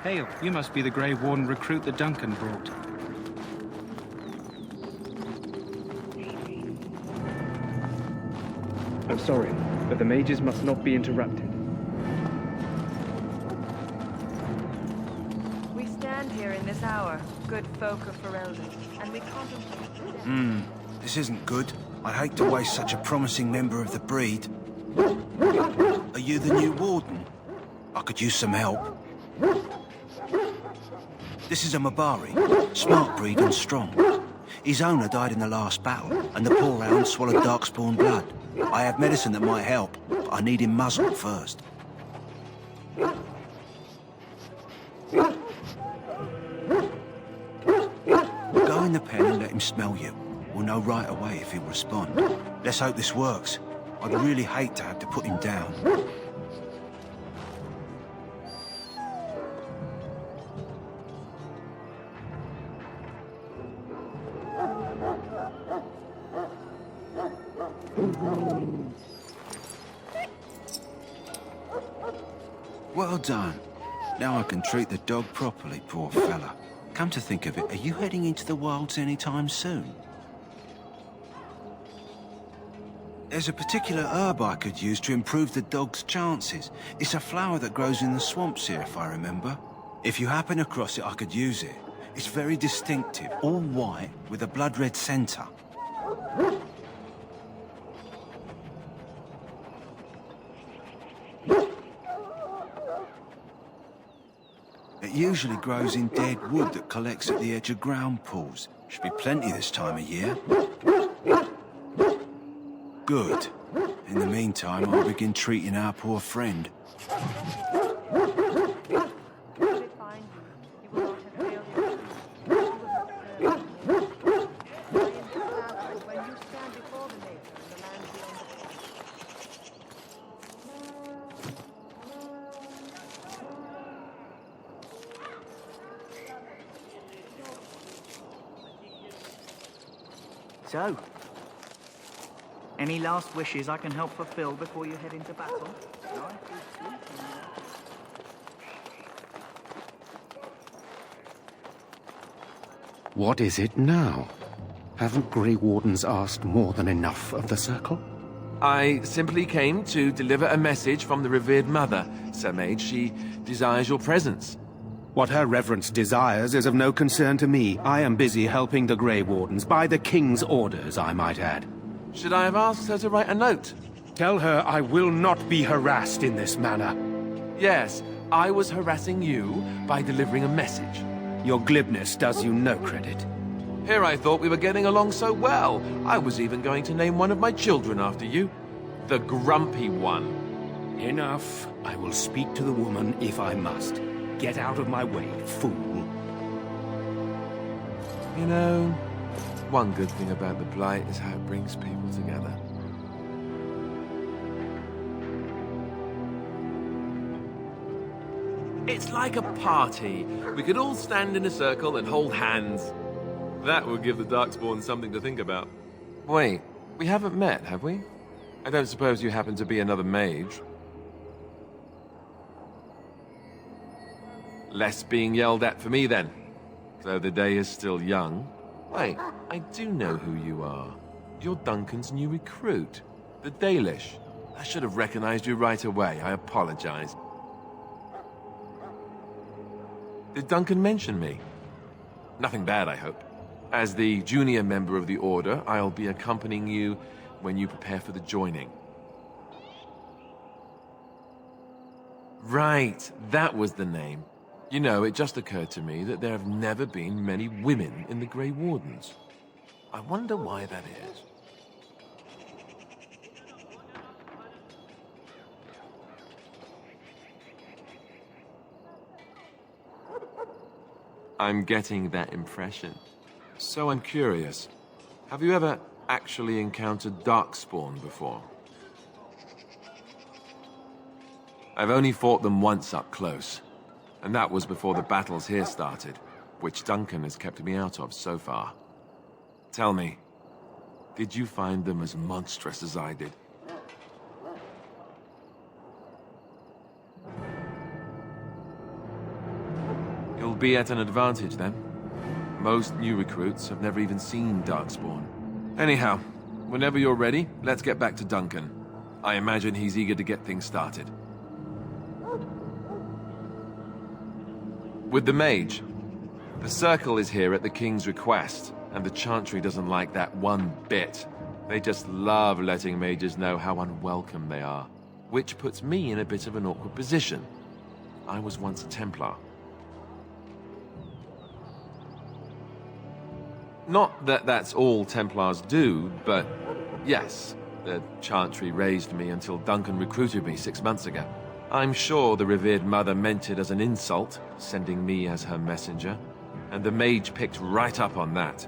Hail, you must be the Grey Warden recruit that Duncan brought. I'm sorry, but the mages must not be interrupted. We stand here in this hour, good folk of Ferelden, and we contemplate... This isn't good. I'd hate to waste such a promising member of the breed. Are you the new warden? I could use some help. This is a Mahariel, smart breed and strong. His owner died in the last battle, and the poor hound swallowed darkspawn blood. I have medicine that might help, but I need him muzzled first. Go in the pen and let him smell you. We'll know right away if he'll respond. Let's hope this works. I'd really hate to have to put him down. Well done. Now I can treat the dog properly, poor fella. Come to think of it, are you heading into the wilds anytime soon? There's a particular herb I could use to improve the dog's chances. It's a flower that grows in the swamps here, if I remember. If you happen across it, I could use it. It's very distinctive, all white, with a blood-red centre. It usually grows in dead wood that collects at the edge of ground pools. Should be plenty this time of year. Good. In the meantime, I'll begin treating our poor friend. So, any last wishes I can help fulfill before you head into battle? What is it now? Haven't Grey Wardens asked more than enough of the Circle? I simply came to deliver a message from the revered mother, Sir Mage. She desires your presence. What her reverence desires is of no concern to me. I am busy helping the Grey Wardens, by the King's orders, I might add. Should I have asked her to write a note? Tell her I will not be harassed in this manner. Yes, I was harassing you by delivering a message. Your glibness does you no credit. Here I thought we were getting along so well. I was even going to name one of my children after you. The Grumpy One. Enough. I will speak to the woman if I must. Get out of my way, fool. You know, one good thing about the Blight is how it brings people together. It's like a party. We could all stand in a circle and hold hands. That would give the Darkspawn something to think about. Wait, we haven't met, have we? I don't suppose you happen to be another mage? Less being yelled at for me, then. Though the day is still young. Wait, I do know who you are. You're Duncan's new recruit, the Dalish. I should have recognized you right away. I apologize. Did Duncan mention me? Nothing bad, I hope. As the junior member of the Order, I'll be accompanying you when you prepare for the joining. Right, that was the name. You know, it just occurred to me that there have never been many women in the Grey Wardens. I wonder why that is. I'm getting that impression. So I'm curious. Have you ever actually encountered Darkspawn before? I've only fought them once up close. And that was before the battles here started, which Duncan has kept me out of so far. Tell me, did you find them as monstrous as I did? be at an advantage then. Most new recruits have never even seen Darkspawn. Anyhow, whenever you're ready, let's get back to Duncan. I imagine he's eager to get things started. With the mage, the Circle is here at the King's request, and the Chantry doesn't like that one bit. They just love letting mages know how unwelcome they are, which puts me in a bit of an awkward position. I was once a Templar. Not that that's all Templars do, but yes, the Chantry raised me until Duncan recruited me 6 months ago. I'm sure the revered mother meant it as an insult, sending me as her messenger, and the mage picked right up on that.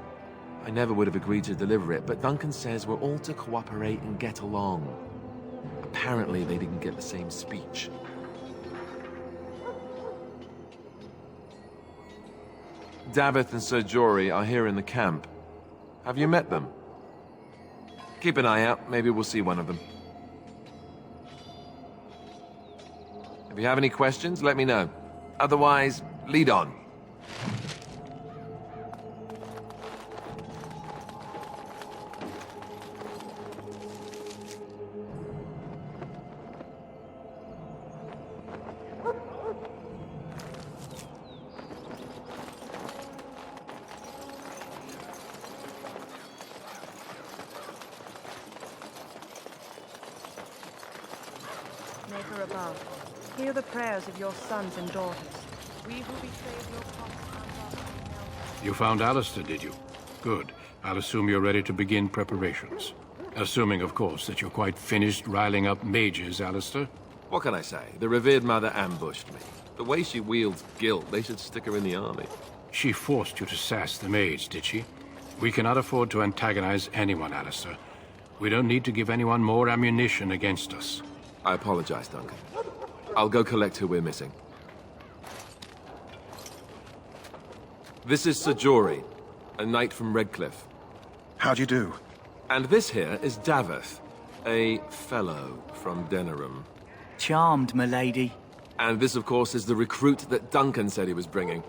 I never would have agreed to deliver it, but Duncan says we're all to cooperate and get along. Apparently they didn't get the same speech. Davith and Sir Jory are here in the camp. Have you met them? Keep an eye out, maybe we'll see one of them. If you have any questions, let me know. Otherwise, lead on. Maker above, hear the prayers of your sons and daughters. We who betrayed your promise. You found Alistair, did you? Good. I'll assume you're ready to begin preparations. Assuming, of course, that you're quite finished riling up mages, Alistair. What can I say? The revered mother ambushed me. The way she wields guilt, they should stick her in the army. She forced you to sass the mage, did she? We cannot afford to antagonize anyone, Alistair. We don't need to give anyone more ammunition against us. I apologize, Duncan. I'll go collect who we're missing. This is Sir Jory, a knight from Redcliffe. How do you do? And this here is Davith, a fellow from Denerim. Charmed, milady. And this, of course, is the recruit that Duncan said he was bringing.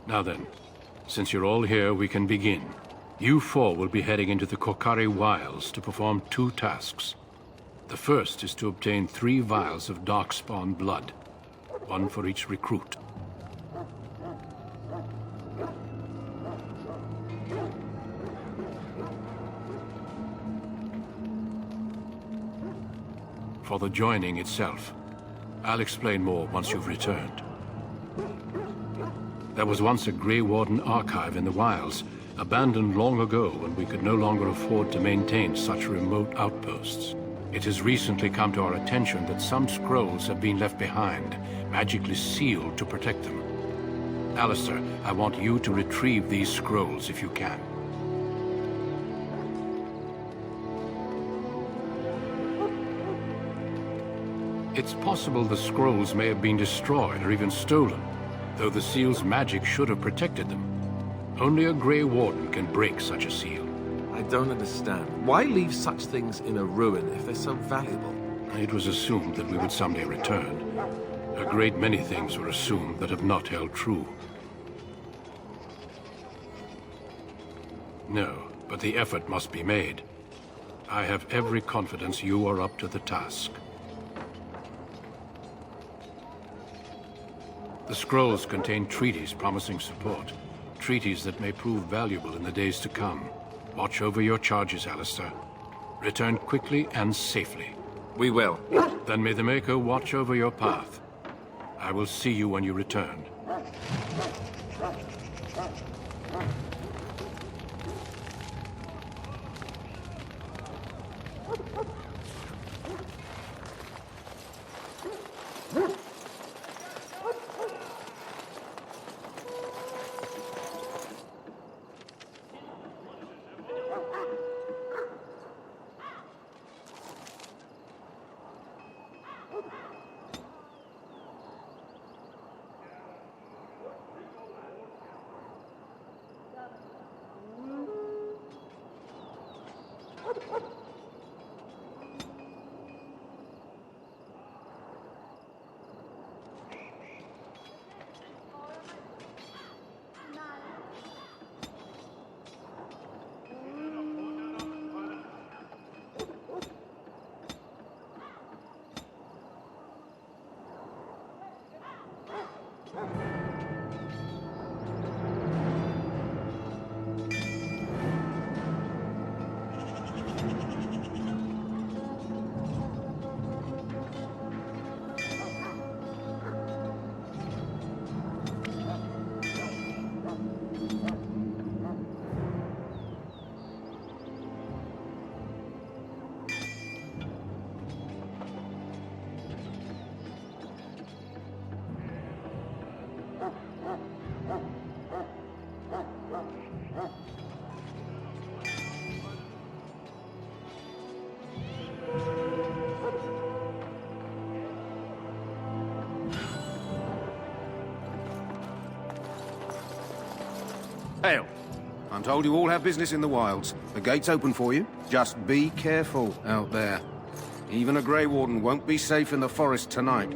Now then, since you're all here, we can begin. You four will be heading into the Korcari Wilds to perform 2 tasks. The first is to obtain 3 vials of Darkspawn blood, 1 for each recruit. For the joining itself, I'll explain more once you've returned. There was once a Grey Warden archive in the wilds, abandoned long ago when we could no longer afford to maintain such remote outposts. It has recently come to our attention that some scrolls have been left behind, magically sealed to protect them. Alistair, I want you to retrieve these scrolls if you can. It's possible the scrolls may have been destroyed or even stolen, though the seal's magic should have protected them. Only a Grey Warden can break such a seal. I don't understand. Why leave such things in a ruin if they're so valuable? It was assumed that we would someday return. A great many things were assumed that have not held true. No, but the effort must be made. I have every confidence you are up to the task. The scrolls contain treaties promising support. Treaties that may prove valuable in the days to come. Watch over your charges, Alistair. Return quickly and safely. We will. Then may the Maker watch over your path. I will see you when you return. Hail. I'm told you all have business in the wilds. The gate's open for you. Just be careful out there. Even a Grey Warden won't be safe in the forest tonight.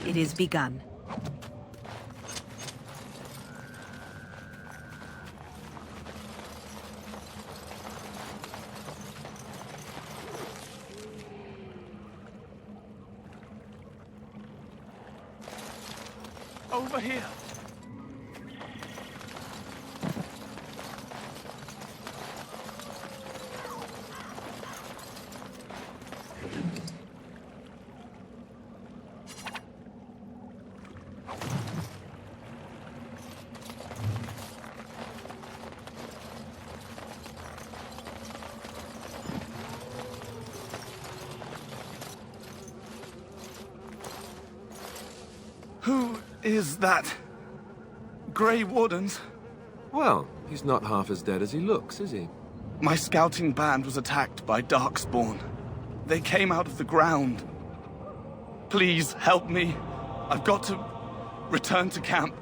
It is begun. Over here. Who is that? Grey Wardens? Well, he's not half as dead as he looks, is he? My scouting band was attacked by Darkspawn. They came out of the ground. Please help me. I've got to return to camp.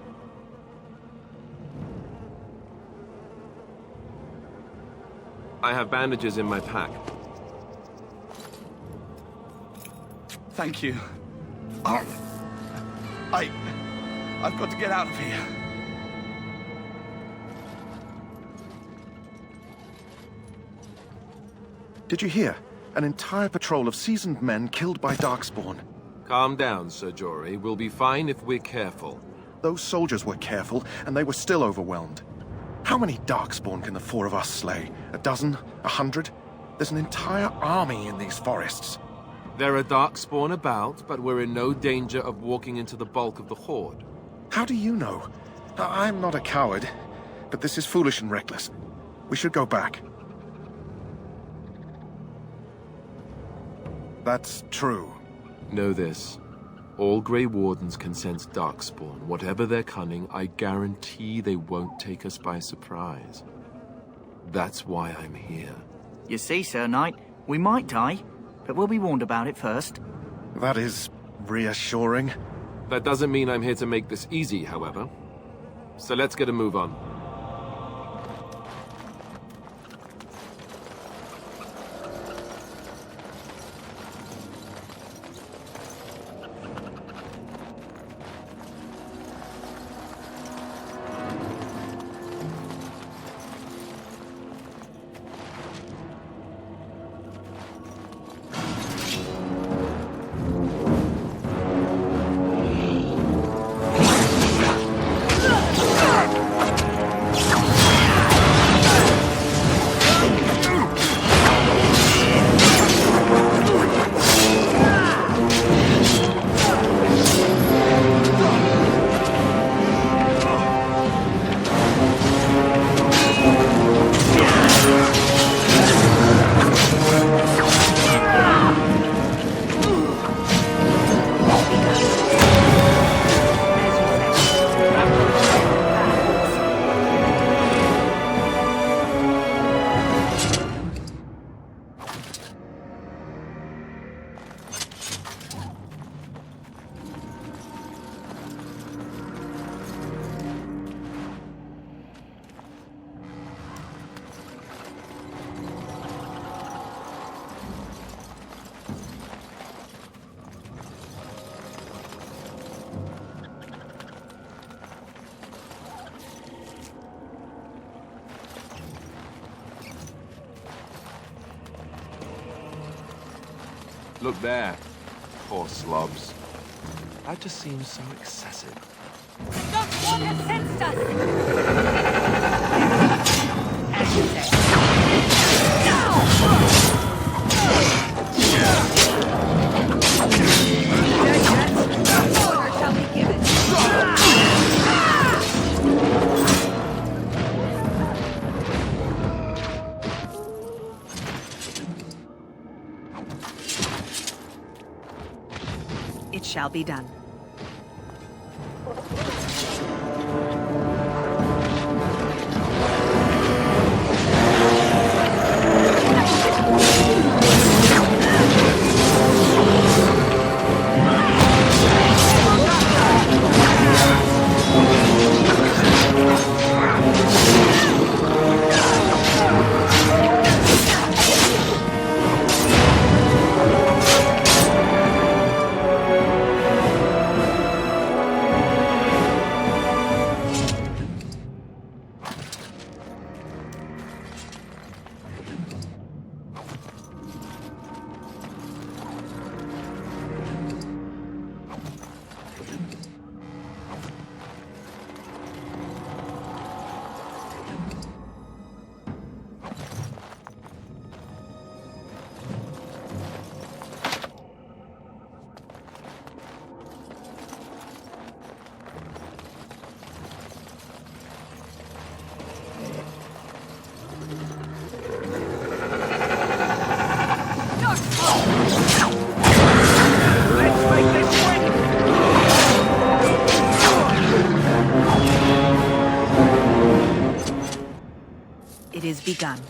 I have bandages in my pack. Thank you. I've got to get out of here. Did you hear? An entire patrol of seasoned men killed by Darkspawn. Calm down, Sir Jory. We'll be fine if we're careful. Those soldiers were careful, and they were still overwhelmed. How many Darkspawn can the four of us slay? A dozen? 100? There's an entire army in these forests. There are Darkspawn about, but we're in no danger of walking into the bulk of the Horde. How do you know? I'm not a coward, but this is foolish and reckless. We should go back. That's true. Know this. All Grey Wardens can sense Darkspawn. Whatever their cunning, I guarantee they won't take us by surprise. That's why I'm here. You see, Sir Knight, we might die, but we'll be warned about it first. That is reassuring. That doesn't mean I'm here to make this easy, however. So let's get a move on. Look there. Poor slobs. That just seems so excessive. Darkspawn has sensed us! As you say. Order shall be given. It shall be done. It is begun.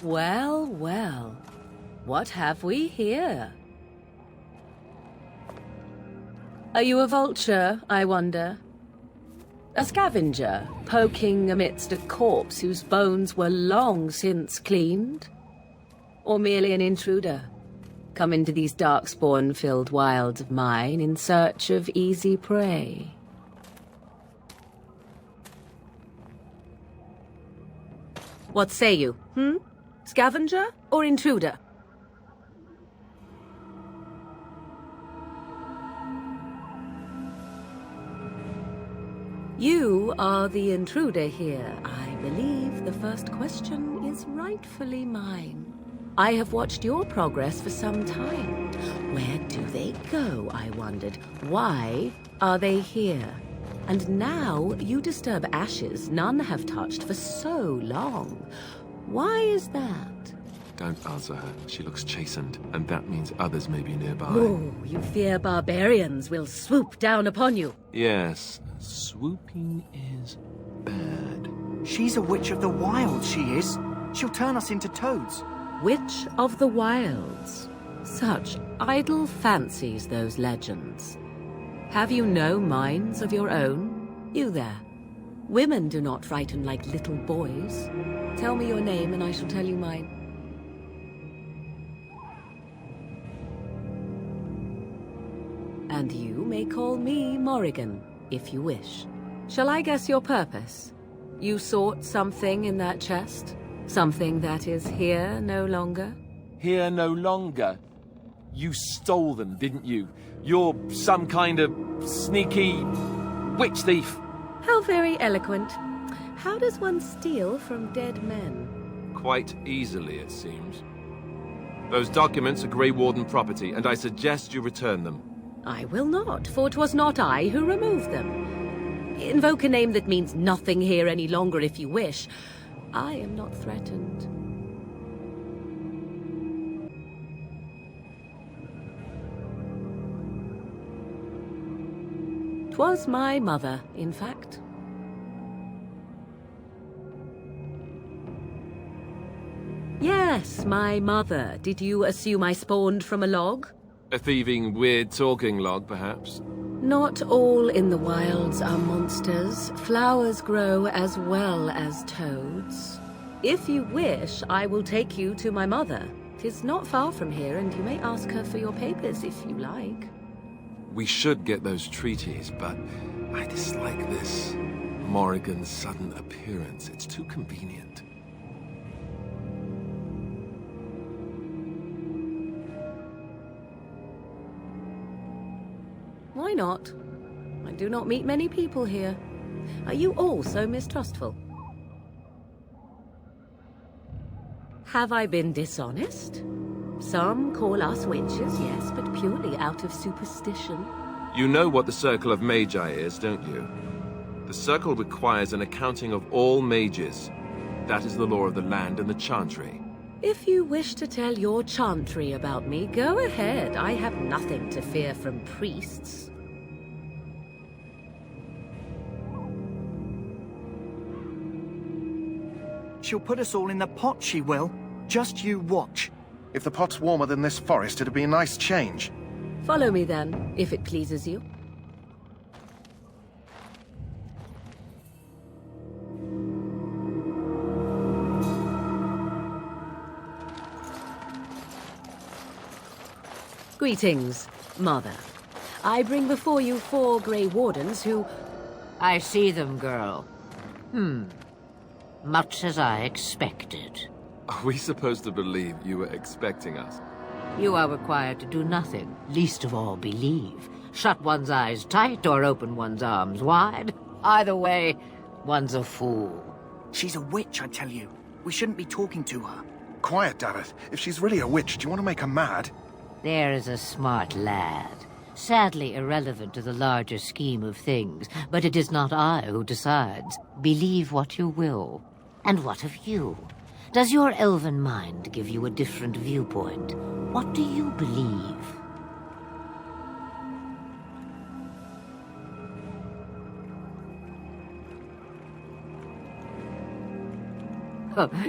Well, well. What have we here? Are you a vulture, I wonder? A scavenger, poking amidst a corpse whose bones were long since cleaned? Or merely an intruder, come into these darkspawn-filled wilds of mine in search of easy prey? What say you, Scavenger or intruder? You are the intruder here. I believe the first question is rightfully mine. I have watched your progress for some time. Where do they go, I wondered? Why are they here? And now you disturb ashes none have touched for so long. Why is that? Don't answer her. She looks chastened, and that means others may be nearby. Oh, you fear barbarians will swoop down upon you. Yes, swooping is bad. She's a witch of the wild, she is. She'll turn us into toads. Witch of the wilds. Such idle fancies, those legends. Have you no minds of your own? You there. Women do not frighten like little boys. Tell me your name and I shall tell you mine. And you may call me Morrigan, if you wish. Shall I guess your purpose? You sought something in that chest? Something that is here no longer? Here no longer? You stole them, didn't you? You're some kind of sneaky witch thief. How very eloquent. How does one steal from dead men? Quite easily, it seems. Those documents are Grey Warden property, and I suggest you return them. I will not, for 'twas not I who removed them. Invoke a name that means nothing here any longer if you wish. I am not threatened. 'Twas my mother, in fact. Yes, my mother. Did you assume I spawned from a log? A thieving, weird-talking log, perhaps? Not all in the wilds are monsters. Flowers grow as well as toads. If you wish, I will take you to my mother. 'Tis not far from here, and you may ask her for your papers if you like. We should get those treaties, but I dislike this Morrigan's sudden appearance. It's too convenient. Why not? I do not meet many people here. Are you all so mistrustful? Have I been dishonest? Some call us witches, yes, but purely out of superstition. You know what the Circle of Magi is, don't you? The Circle requires an accounting of all mages. That is the law of the land and the Chantry. If you wish to tell your chantry about me, go ahead. I have nothing to fear from priests. She'll put us all in the pot, she will. Just you watch. If the pot's warmer than this forest, it'd be a nice change. Follow me then, if it pleases you. Greetings, Mother. I bring before you 4 Grey Wardens who... I see them, girl. Much as I expected. Are we supposed to believe you were expecting us? You are required to do nothing, least of all believe. Shut one's eyes tight or open one's arms wide. Either way, one's a fool. She's a witch, I tell you. We shouldn't be talking to her. Quiet, Davith. If she's really a witch, do you want to make her mad? There is a smart lad. Sadly irrelevant to the larger scheme of things, but it is not I who decides. Believe what you will. And what of you? Does your elven mind give you a different viewpoint? What do you believe?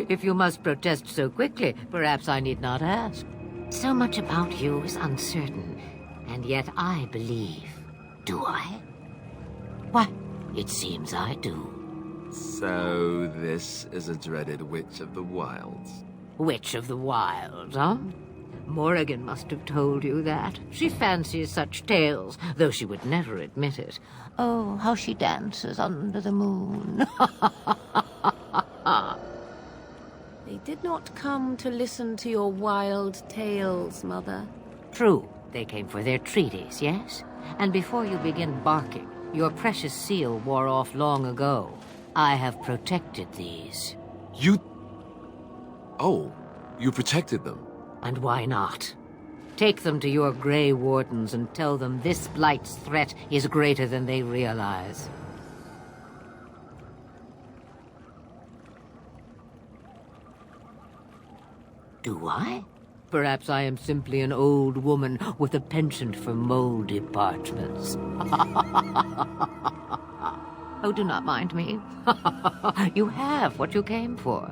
If you must protest so quickly, perhaps I need not ask. So much about you is uncertain, and yet I believe. Do I? Why, it seems I do. So this is a dreaded Witch of the Wilds. Witch of the Wilds, huh? Morrigan must have told you that. She fancies such tales, though she would never admit it. Oh, how she dances under the moon. They did not come to listen to your wild tales, Mother. True, they came for their treaties, yes? And before you begin barking, your precious seal wore off long ago. I have protected these. You... Oh, you protected them? And why not? Take them to your Grey Wardens and tell them this Blight's threat is greater than they realize. Do I? Perhaps I am simply an old woman with a penchant for moldy parchments. Oh, do not mind me. You have what you came for.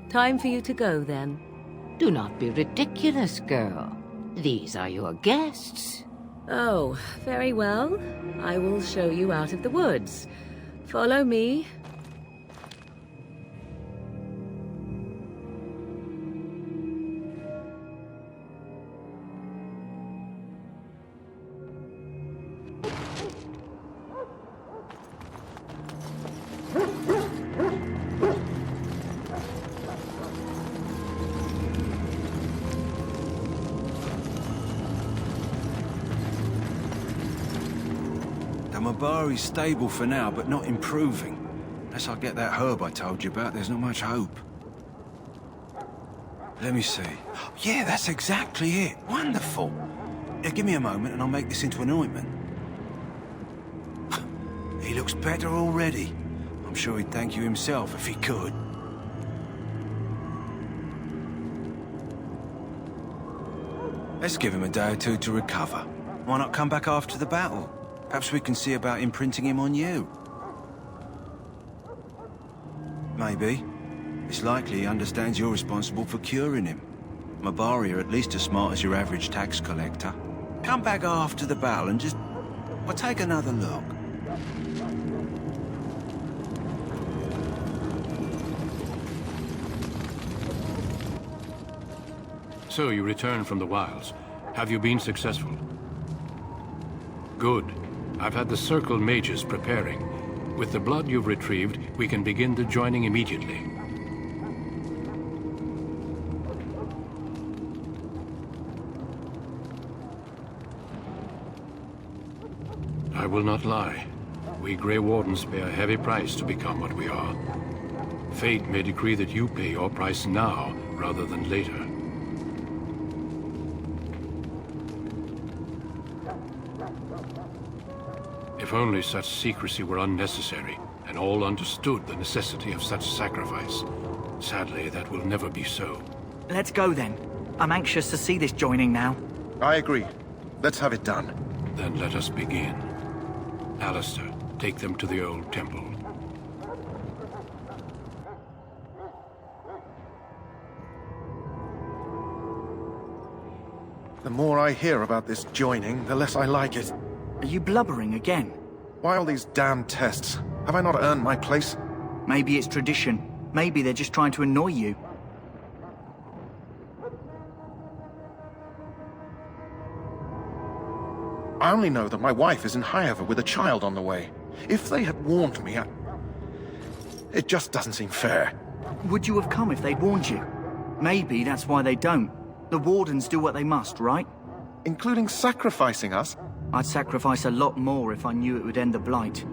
Time for you to go, then. Do not be ridiculous, girl. These are your guests. Oh, very well. I will show you out of the woods. Follow me. Mahariel's stable for now, but not improving. Unless I get that herb I told you about, there's not much hope. Let me see. Yeah, that's exactly it. Wonderful. Yeah, give me a moment and I'll make this into an ointment. He looks better already. I'm sure he'd thank you himself if he could. Let's give him a day or two to recover. Why not come back after the battle? Perhaps we can see about imprinting him on you. Maybe. It's likely he understands you're responsible for curing him. Mahariel at least as smart as your average tax collector. Come back after the battle and just... well, take another look. So you returned from the wilds. Have you been successful? Good. I've had the Circle mages preparing. With the blood you've retrieved, we can begin the joining immediately. I will not lie. We Grey Wardens pay a heavy price to become what we are. Fate may decree that you pay your price now, rather than later. If only such secrecy were unnecessary, and all understood the necessity of such sacrifice. Sadly, that will never be so. Let's go then. I'm anxious to see this joining now. I agree. Let's have it done. Then let us begin. Alistair, take them to the old temple. The more I hear about this joining, the less I like it. Are you blubbering again? Why all these damn tests? Have I not earned my place? Maybe it's tradition. Maybe they're just trying to annoy you. I only know that my wife is in Highever with a child on the way. If they had warned me, it just doesn't seem fair. Would you have come if they'd warned you? Maybe that's why they don't. The Wardens do what they must, right? Including sacrificing us? I'd sacrifice a lot more if I knew it would end the Blight.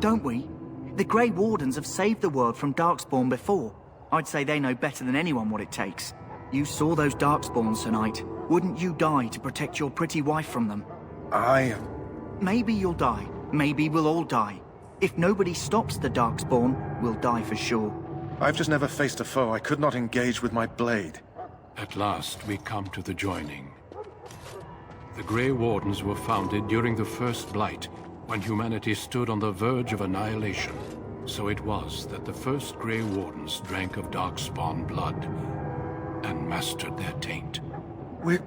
Don't we? The Grey Wardens have saved the world from Darkspawn before. I'd say they know better than anyone what it takes. You saw those Darkspawns tonight. Wouldn't you die to protect your pretty wife from them? Maybe you'll die. Maybe we'll all die. If nobody stops the Darkspawn, we'll die for sure. I've just never faced a foe I could not engage with my blade. At last, we come to the joining. The Grey Wardens were founded during the First Blight, when humanity stood on the verge of annihilation. So it was that the first Grey Wardens drank of Darkspawn blood and mastered their taint. We're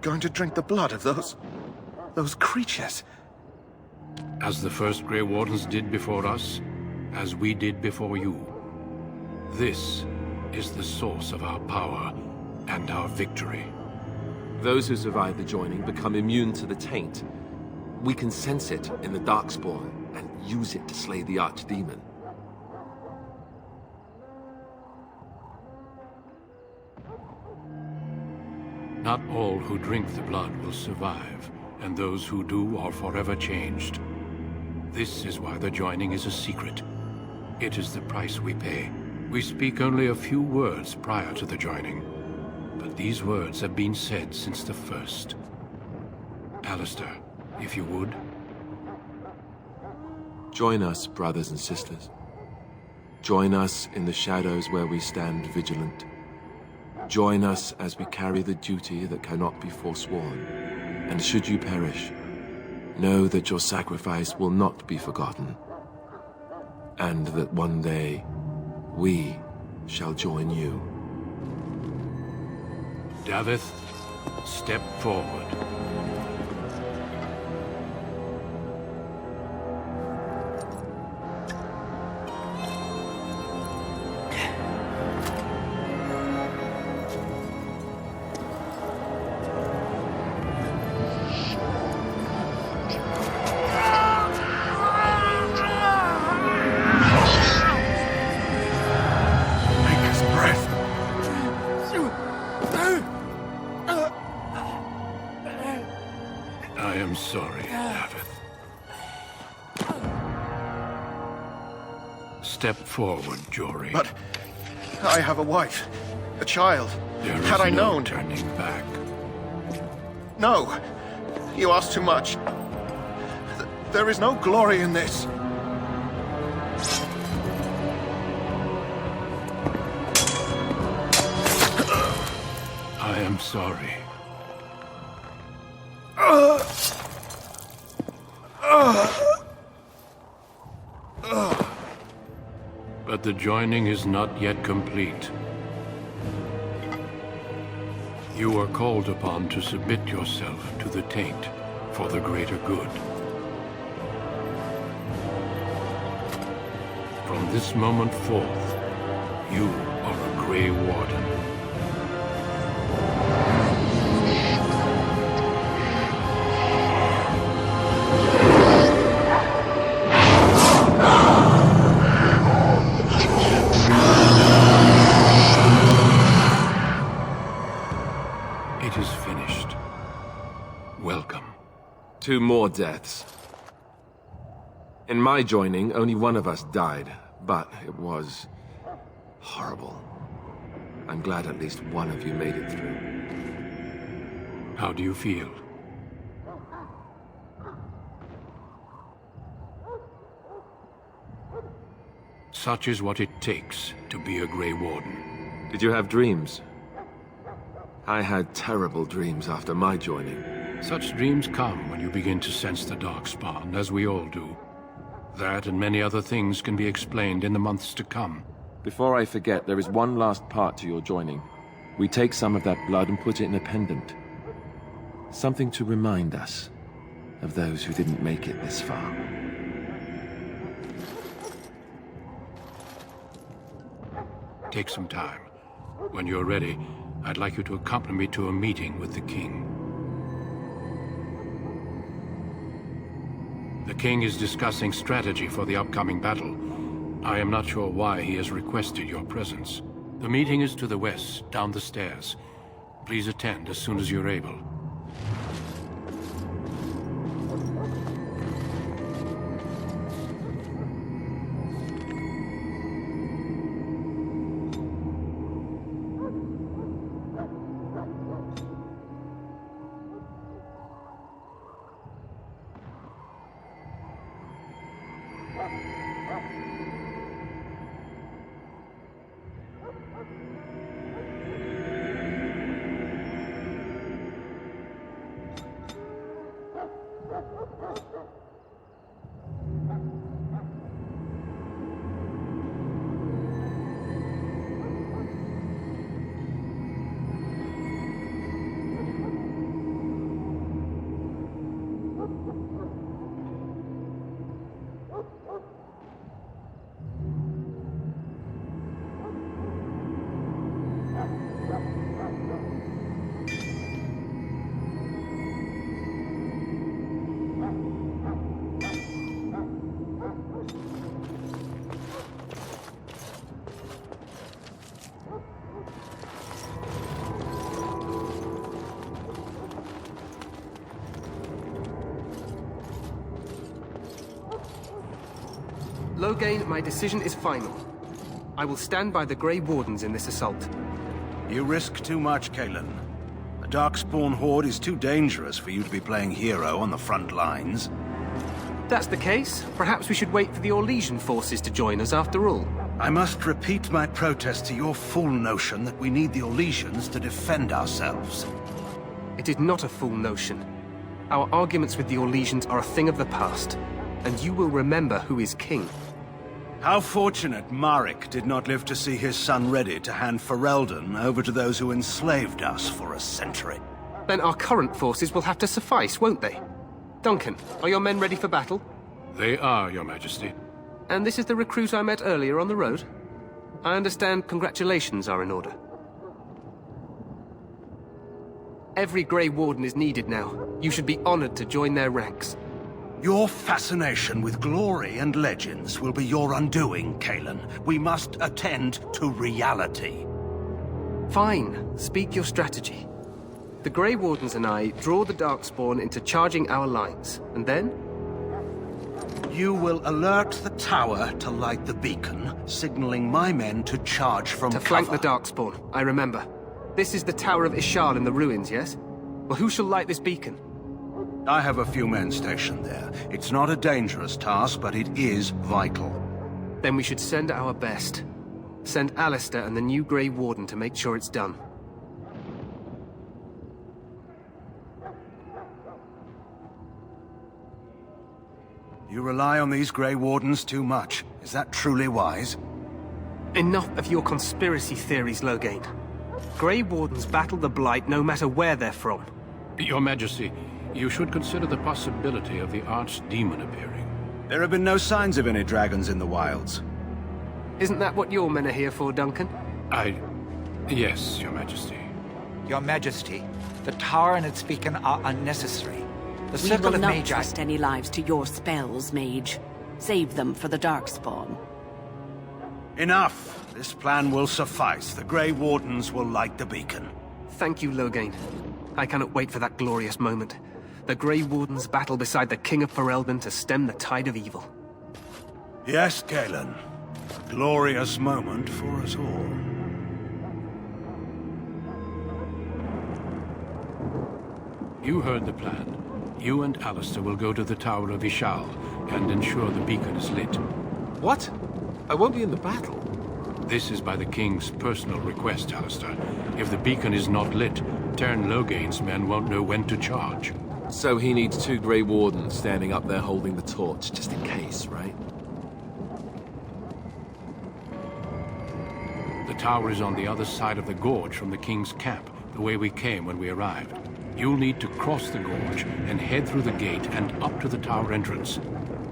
going to drink the blood of those creatures. As the first Grey Wardens did before us, as we did before you. This is the source of our power and our victory. Those who survive the joining become immune to the taint. We can sense it in the Darkspawn and use it to slay the Archdemon. Not all who drink the blood will survive, and those who do are forever changed. This is why the joining is a secret. It is the price we pay. We speak only a few words prior to the joining, but these words have been said since the first. Alistair, if you would. Join us, brothers and sisters. Join us in the shadows where we stand vigilant. Join us as we carry the duty that cannot be forsworn. And should you perish, know that your sacrifice will not be forgotten. And that one day, we shall join you. Davith, step forward. I am sorry, Davith. Step forward, Jory. But I have a wife, a child. Had I known... turning back. No, you ask too much. There is no glory in this. I am sorry. But the joining is not yet complete. You are called upon to submit yourself to the taint for the greater good. From this moment forth, you are a Grey Warden. It is finished. Welcome. 2 more deaths. In my joining, only one of us died, but it was horrible. I'm glad at least one of you made it through. How do you feel? Such is what it takes to be a Grey Warden. Did you have dreams? I had terrible dreams after my joining. Such dreams come when you begin to sense the Darkspawn, as we all do. That and many other things can be explained in the months to come. Before I forget, there is one last part to your joining. We take some of that blood and put it in a pendant. Something to remind us of those who didn't make it this far. Take some time. When you're ready, I'd like you to accompany me to a meeting with the King. The King is discussing strategy for the upcoming battle. I am not sure why he has requested your presence. The meeting is to the west, down the stairs. Please attend as soon as you're able. Loghain, my decision is final. I will stand by the Grey Wardens in this assault. You risk too much, Kalen. The Darkspawn Horde is too dangerous for you to be playing hero on the front lines. If that's the case, perhaps we should wait for the Orlesian forces to join us after all. I must repeat my protest to your fool notion that we need the Orlesians to defend ourselves. It is not a fool notion. Our arguments with the Orlesians are a thing of the past, and you will remember who is king. How fortunate Maric did not live to see his son ready to hand Ferelden over to those who enslaved us for a century. Then our current forces will have to suffice, won't they? Duncan, are your men ready for battle? They are, Your Majesty. And this is the recruit I met earlier on the road? I understand congratulations are in order. Every Grey Warden is needed now. You should be honored to join their ranks. Your fascination with glory and legends will be your undoing, Kalen. We must attend to reality. Fine. Speak your strategy. The Grey Wardens and I draw the Darkspawn into charging our lines, and then? You will alert the tower to light the beacon, signaling my men to charge from cover. To flank the Darkspawn, I remember. This is the Tower of Ishal in the ruins, yes? Well, who shall light this beacon? I have a few men stationed there. It's not a dangerous task, but it is vital. Then we should send our best. Send Alistair and the new Grey Warden to make sure it's done. You rely on these Grey Wardens too much. Is that truly wise? Enough of your conspiracy theories, Loghain. Grey Wardens battle the Blight no matter where they're from. Your Majesty, you should consider the possibility of the Archdemon appearing. There have been no signs of any dragons in the wilds. Isn't that what your men are here for, Duncan? Yes, Your Majesty. Your Majesty, the tower and its beacon are unnecessary. The We circle will of not Magi... trust any lives to your spells, Mage. Save them for the Darkspawn. Enough! This plan will suffice. The Grey Wardens will light the beacon. Thank you, Loghain. I cannot wait for that glorious moment. The Grey Wardens battle beside the King of Ferelden to stem the tide of evil. Yes, Galen. A glorious moment for us all. You heard the plan. You and Alistair will go to the Tower of Ishal and ensure the beacon is lit. What? I won't be in the battle. This is by the King's personal request, Alistair. If the beacon is not lit, Tern Loghain's men won't know when to charge. So he needs 2 Grey Wardens standing up there holding the torch, just in case, right? The tower is on the other side of the gorge from the King's camp, the way we came when we arrived. You'll need to cross the gorge and head through the gate and up to the tower entrance.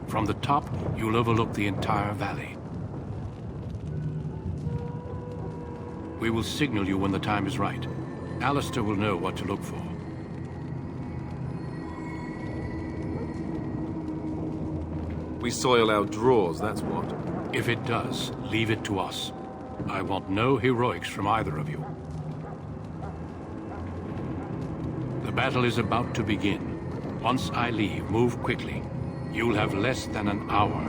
From the top, you'll overlook the entire valley. We will signal you when the time is right. Alistair will know what to look for. We soil our drawers, that's what. If it does, leave it to us. I want no heroics from either of you. The battle is about to begin. Once I leave, move quickly. You'll have less than an hour.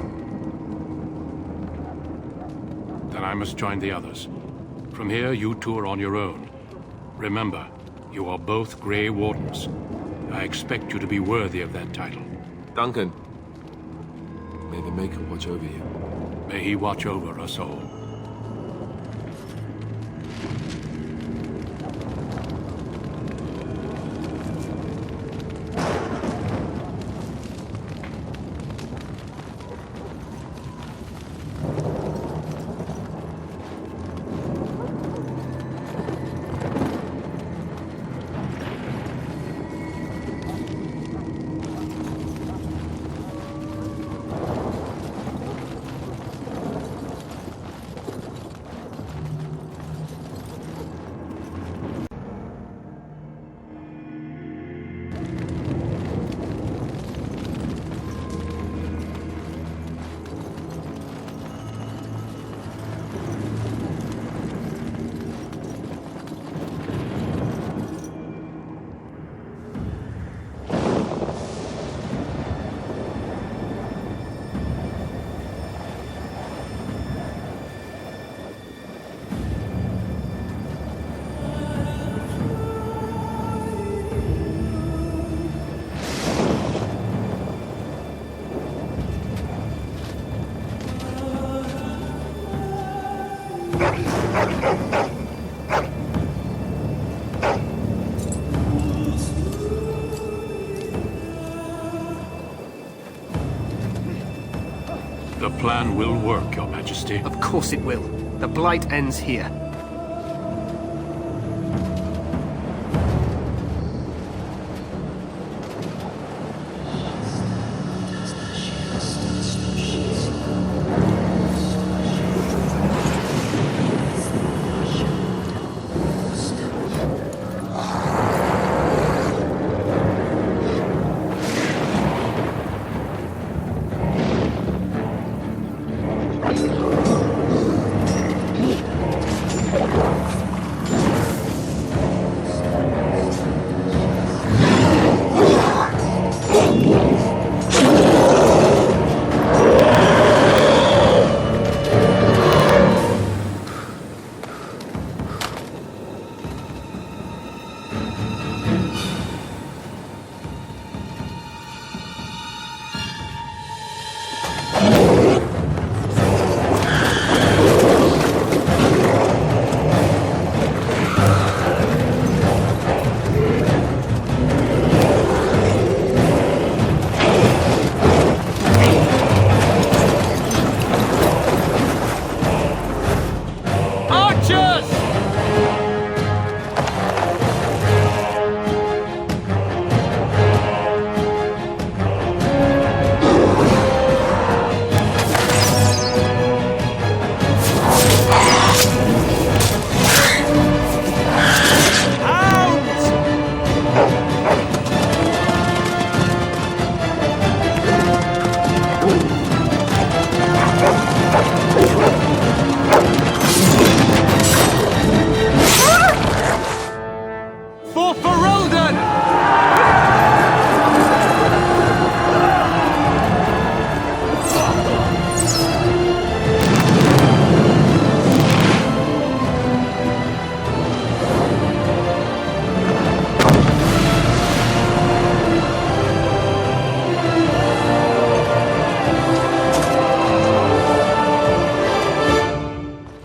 Then I must join the others. From here, you two are on your own. Remember, you are both Grey Wardens. I expect you to be worthy of that title. Duncan, may the Maker watch over you. May he watch over us all. The plan will work, Your Majesty. Of course it will. The Blight ends here.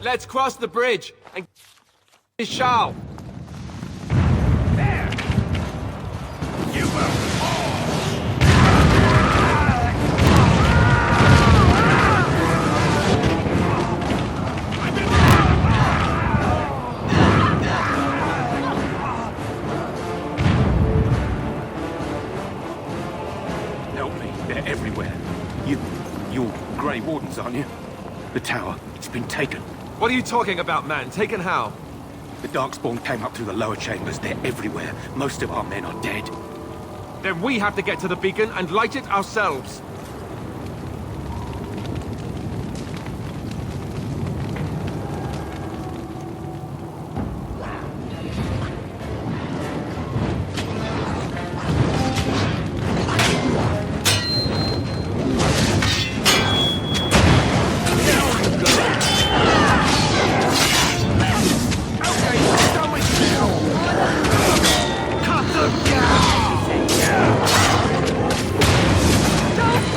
Let's cross the bridge and his shawl. There! You will fall! Help me. They're everywhere. You're Grey Wardens, aren't you? The tower, it's been taken. What are you talking about, man? Taken how? The Darkspawn came up through the lower chambers. They're everywhere. Most of our men are dead. Then we have to get to the beacon and light it ourselves. Don't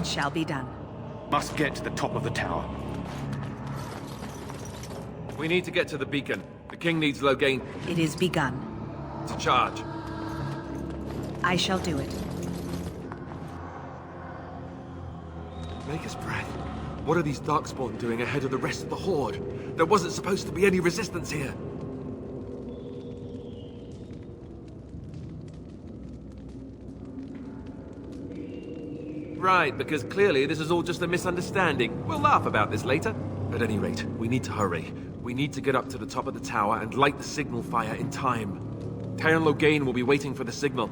It shall be done. Must get to the top of the tower. We need to get to the beacon. The king needs Loghain It is begun. to charge. I shall do it. Maker's breath. What are these Darkspawn doing ahead of the rest of the Horde? There wasn't supposed to be any resistance here. Right, because clearly this is all just a misunderstanding. We'll laugh about this later. At any rate, we need to hurry. We need to get up to the top of the tower and light the signal fire in time. Taron Loghain will be waiting for the signal.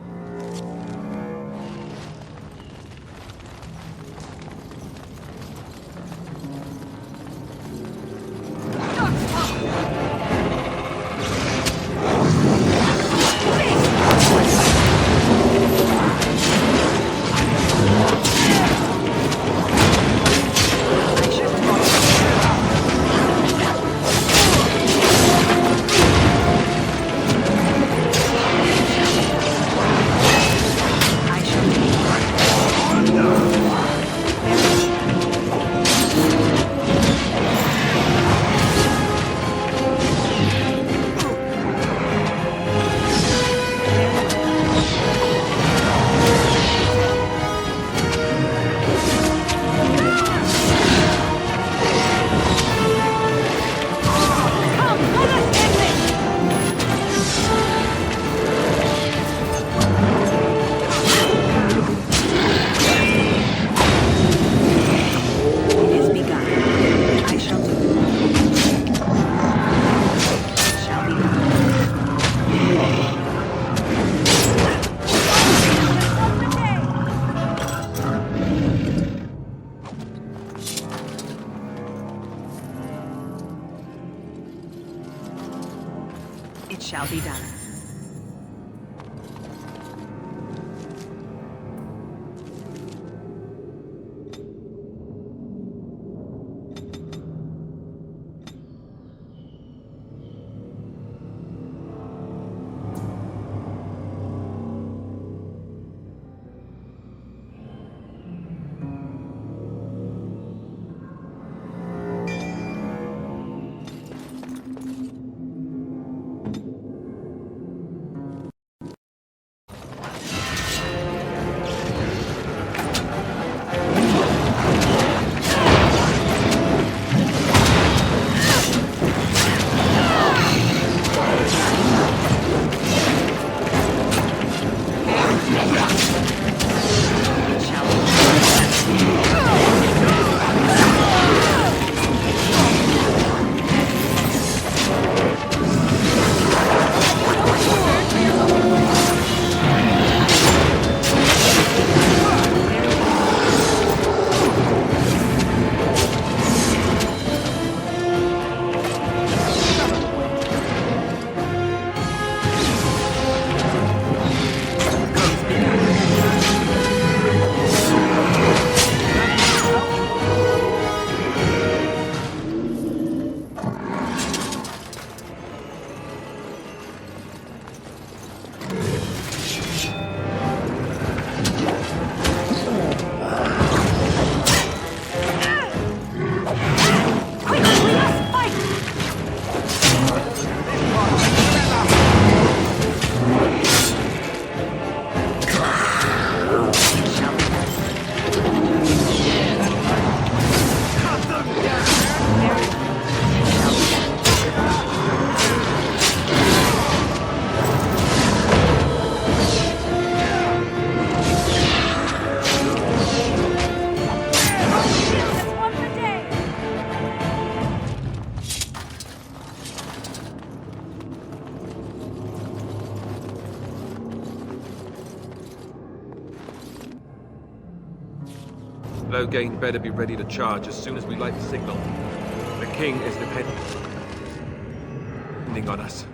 It shall be done. Loghain better be ready to charge as soon as we light the signal. The king is depending on us.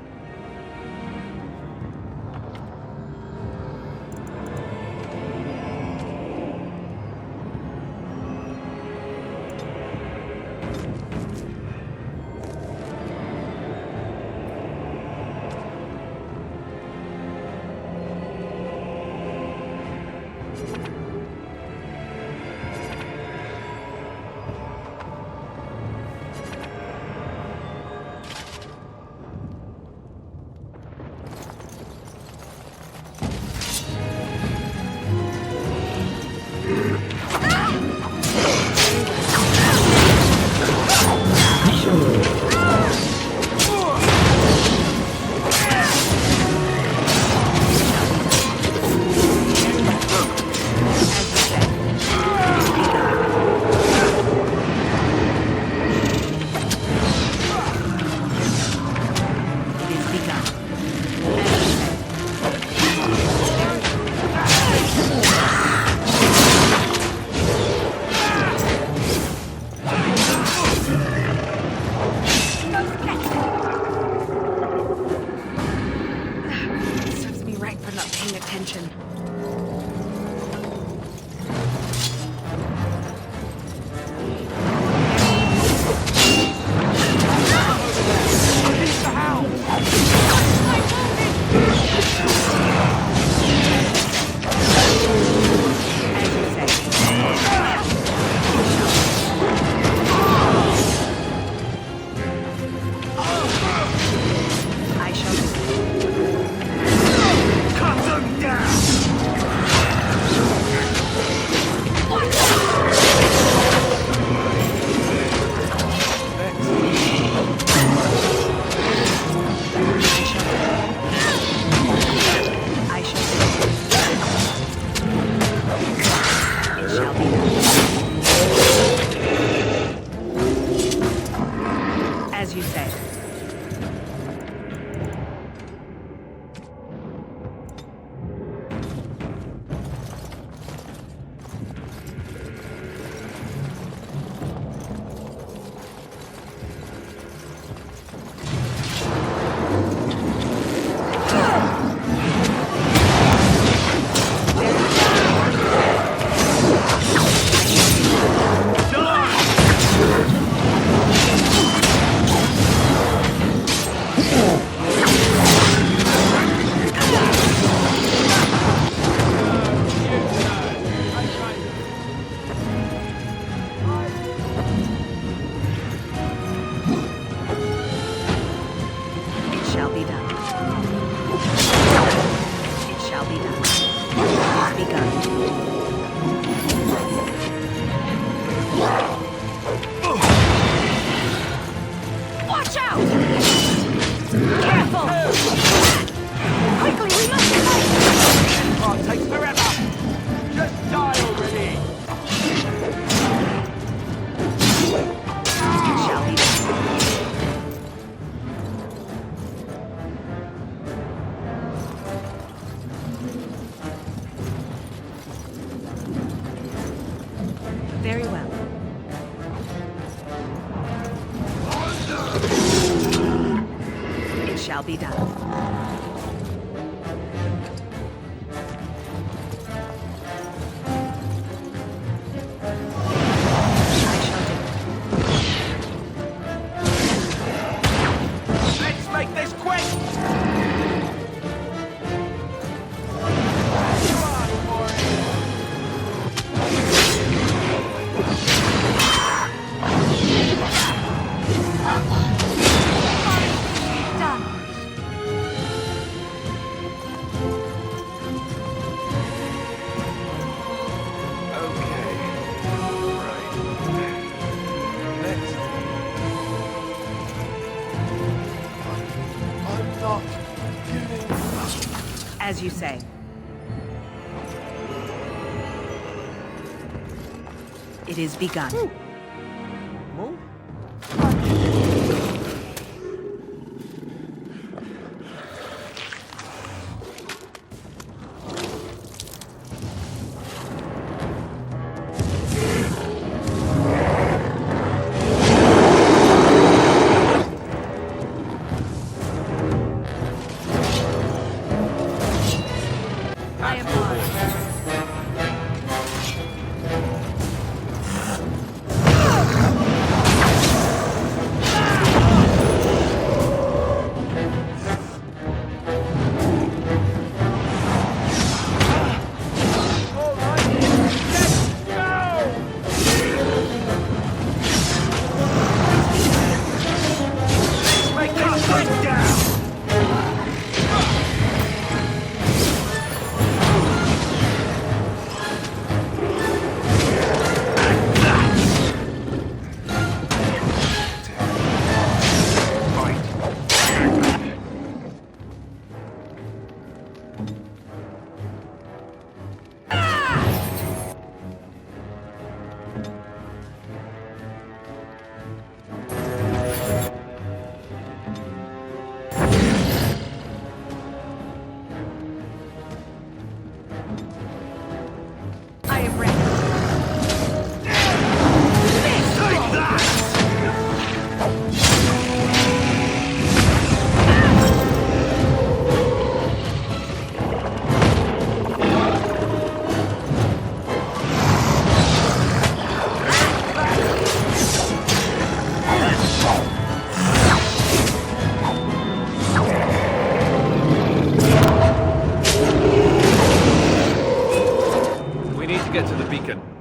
shall be done. Let's make this quick! As you say. It is begun.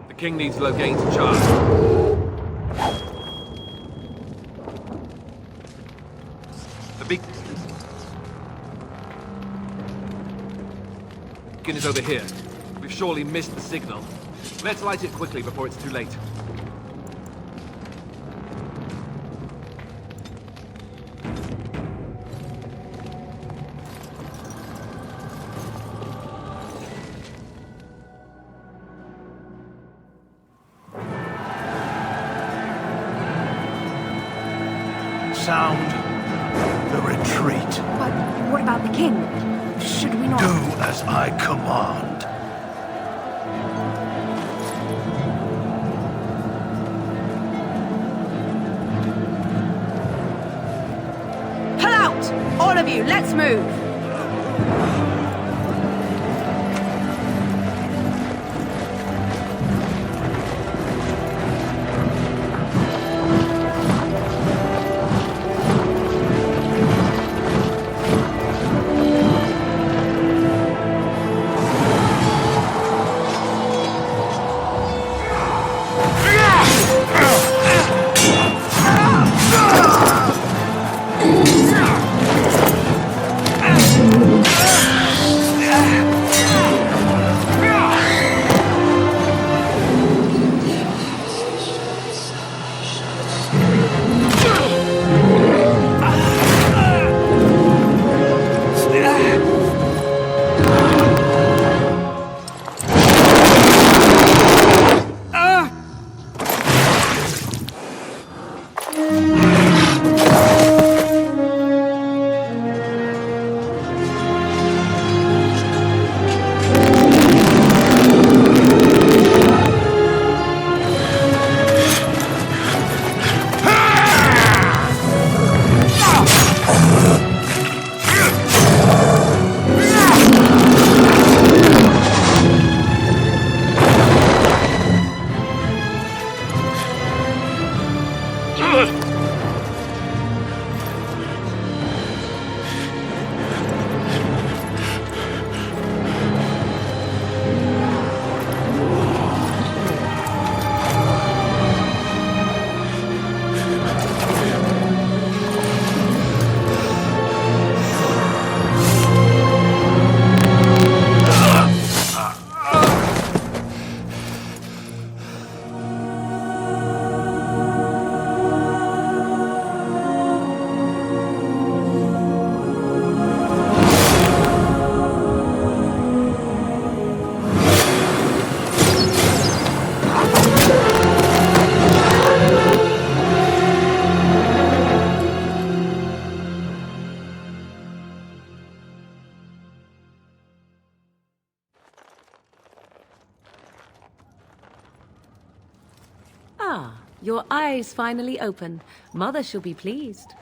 The king needs Loghain's charge. The beacon is over here. We've surely missed the signal. Let's light it quickly before it's too late. Sound the retreat. But what about the king? Should we not... Do as I command. Pull out! All of you, let's move! Ah, your eyes finally open. Mother shall be pleased.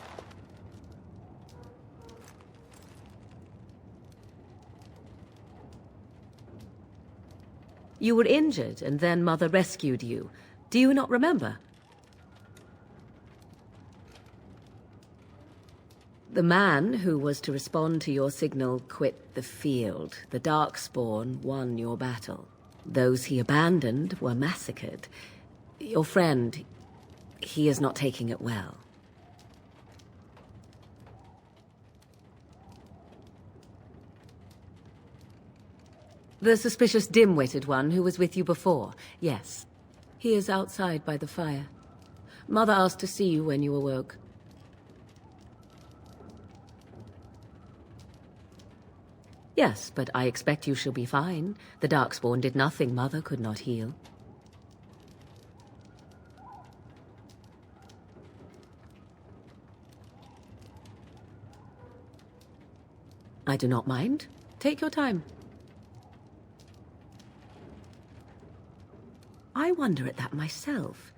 You were injured, and then Mother rescued you. Do you not remember? The man who was to respond to your signal quit the field. The Darkspawn won your battle. Those he abandoned were massacred. Your friend, he is not taking it well. The suspicious dim-witted one who was with you before, yes. He is outside by the fire. Mother asked to see you when you awoke. Yes, but I expect you shall be fine. The Darkspawn did nothing Mother could not heal. I do not mind. Take your time. I wonder at that myself,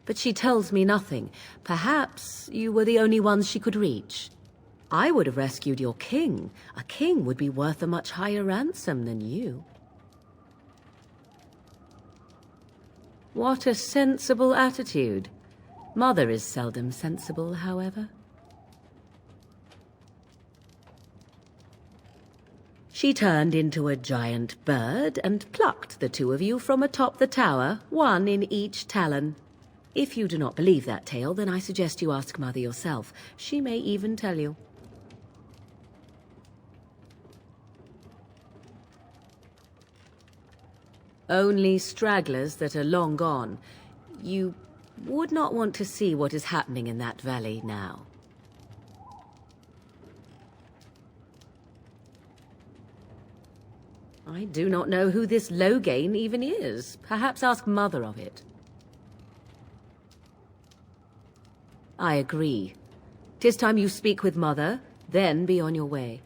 but she tells me nothing. Perhaps you were the only ones she could reach. I would have rescued your king. A king would be worth a much higher ransom than you. What a sensible attitude. Mother is seldom sensible, however. She turned into a giant bird and plucked the two of you from atop the tower, one in each talon. If you do not believe that tale, then I suggest you ask Mother yourself. She may even tell you. Only stragglers that are long gone. You would not want to see what is happening in that valley now. I do not know who this Loghain even is. Perhaps ask Mother of it. I agree. 'Tis time you speak with Mother, then be on your way.